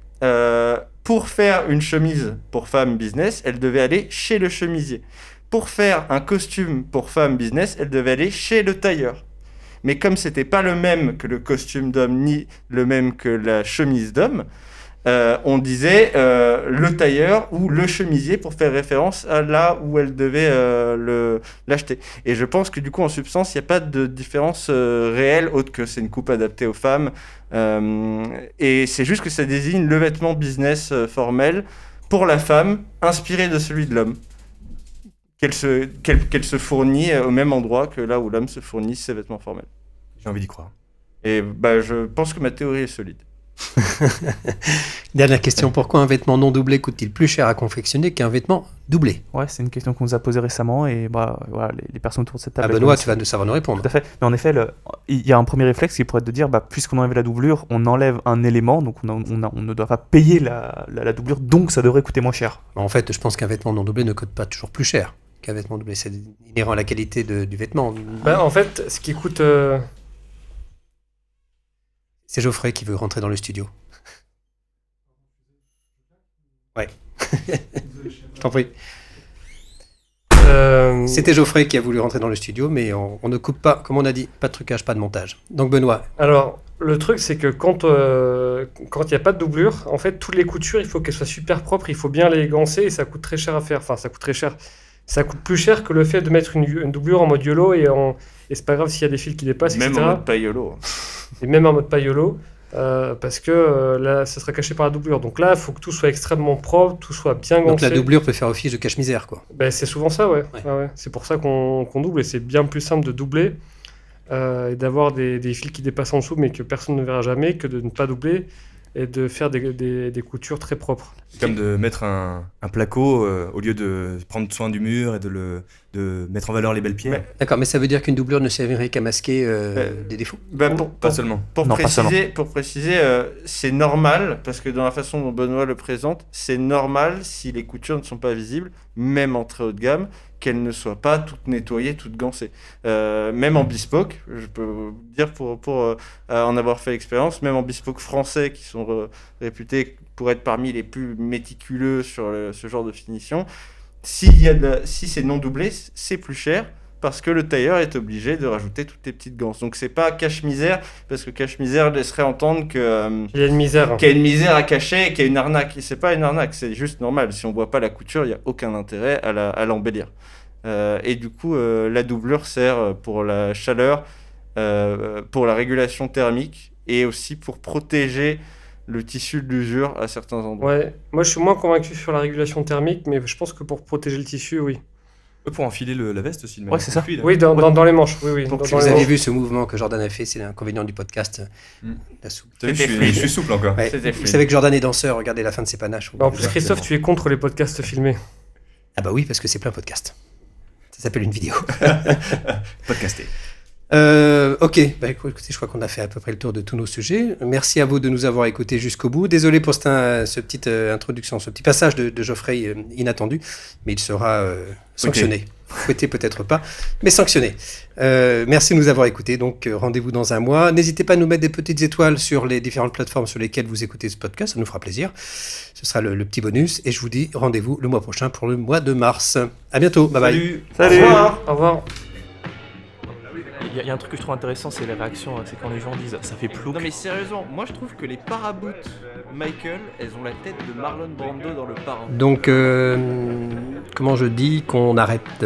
pour faire une chemise pour femme business, elles devaient aller chez le chemisier. Pour faire un costume pour femme business, elles devaient aller chez le tailleur. Mais comme c'était pas le même que le costume d'homme, ni le même que la chemise d'homme, on disait le tailleur ou le chemisier pour faire référence à là où elle devait l'acheter. Et je pense que du coup, en substance, il n'y a pas de différence réelle, autre que c'est une coupe adaptée aux femmes. Et c'est juste que ça désigne le vêtement business formel pour la femme, inspiré de celui de l'homme. Qu'elle se fournit au même endroit que là où l'homme se fournit ses vêtements formels. J'ai envie d'y croire. Et bah, je pense que ma théorie est solide. Dernière question, pourquoi un vêtement non doublé coûte-t-il plus cher à confectionner qu'un vêtement doublé? Ouais, c'est une question qu'on nous a posée récemment et bah voilà, les personnes autour de cette table. Benoît, tu vas savoir nous répondre. Tout à fait. Mais en effet, il y a un premier réflexe qui pourrait être de dire, bah, puisqu'on enlève la doublure, on enlève un élément, donc on ne doit pas payer la doublure, donc ça devrait coûter moins cher. En fait, je pense qu'un vêtement non doublé ne coûte pas toujours plus cher qu'un vêtement doublé. C'est inhérent à la qualité du vêtement. En fait, ce qui coûte... C'est Geoffrey qui veut rentrer dans le studio. Ouais. Je t'en prie. C'était Geoffrey qui a voulu rentrer dans le studio, mais on ne coupe pas, comme on a dit, pas de trucage, pas de montage. Donc Benoît. Alors, le truc, c'est que quand il n'y a pas de doublure, en fait, toutes les coutures, il faut qu'elles soient super propres, il faut bien les gancer et ça coûte très cher à faire. Enfin, ça coûte très cher. Ça coûte plus cher que le fait de mettre une doublure en mode YOLO et c'est pas grave s'il y a des fils qui dépassent, Même etc. en mode pas YOLO. Et même en mode pas YOLO. Parce que là, ça serait caché par la doublure. Donc là, il faut que tout soit extrêmement propre, tout soit bien gancé. Donc la doublure peut faire office de cache-misère, quoi. Ben, c'est souvent ça, ouais. Ouais. Ouais. C'est pour ça qu'on double et c'est bien plus simple de doubler et d'avoir des fils qui dépassent en dessous mais que personne ne verra jamais que de ne pas doubler et de faire des coutures très propres. C'est comme de mettre un placo au lieu de prendre soin du mur et de mettre en valeur les belles pierres. D'accord, mais ça veut dire qu'une doublure ne servirait qu'à masquer des défauts? Pas seulement. Pour Non, pas préciser, c'est normal, parce que dans la façon dont Benoît le présente, c'est normal si les coutures ne sont pas visibles, même en très haut de gamme, qu'elles ne soient pas toutes nettoyées, toutes gancées. Même en bespoke, je peux vous dire pour en avoir fait l'expérience, même en bespoke français qui sont réputés pour être parmi les plus méticuleux sur ce genre de finition, si c'est non doublé, c'est plus cher parce que le tailleur est obligé de rajouter toutes les petites ganses. Donc c'est pas cache-misère, parce que cache-misère laisserait entendre que Il y a une misère. qu'il y a une misère à cacher et qu'il y a une arnaque. Et c'est pas une arnaque, c'est juste normal. Si on voit pas la couture, il n'y a aucun intérêt à l'embellir. Et du coup, la doublure sert pour la chaleur pour la régulation thermique et aussi pour protéger le tissu de l'usure à certains endroits. Ouais, moi je suis moins convaincu sur la régulation thermique, mais je pense que pour protéger le tissu, oui. Pour enfiler la veste aussi. de Ouais, manière c'est ça. fluide. Oui, dans les manches, oui, oui. Pour dans Si les vous avez manches. vu ce mouvement que Jordan a fait, c'est l'inconvénient du podcast. La soupe. T'as vu, C'était je fluide. suis souple encore. Ouais, C'était vous fluide. savez que Jordan est danseur, regardez la fin de ses panaches. En plus, Christophe, tu es contre les podcasts filmés. Ah bah oui, parce que c'est plein podcast. Ça s'appelle une vidéo. Podcasté. Ok, bah écoutez, je crois qu'on a fait à peu près le tour de tous nos sujets. Merci à vous de nous avoir écoutés jusqu'au bout. Désolé pour ce petite introduction, ce petit passage de Geoffrey inattendu, mais il sera sanctionné. Fouetté peut-être pas, mais sanctionné. Merci de nous avoir écoutés. Donc rendez-vous dans un mois. N'hésitez pas à nous mettre des petites étoiles sur les différentes plateformes sur lesquelles vous écoutez ce podcast, ça nous fera plaisir. Ce sera le petit bonus. Et je vous dis rendez-vous le mois prochain pour le mois de mars. À bientôt, bye bye. Salut. Au revoir. Il y a un truc que je trouve intéressant, c'est les réactions. C'est quand les gens disent ça fait plouc. Non mais sérieusement, moi je trouve que les paraboutes Michael, elles ont la tête de Marlon Brando dans Le Parrain. Donc, comment je dis qu'on arrête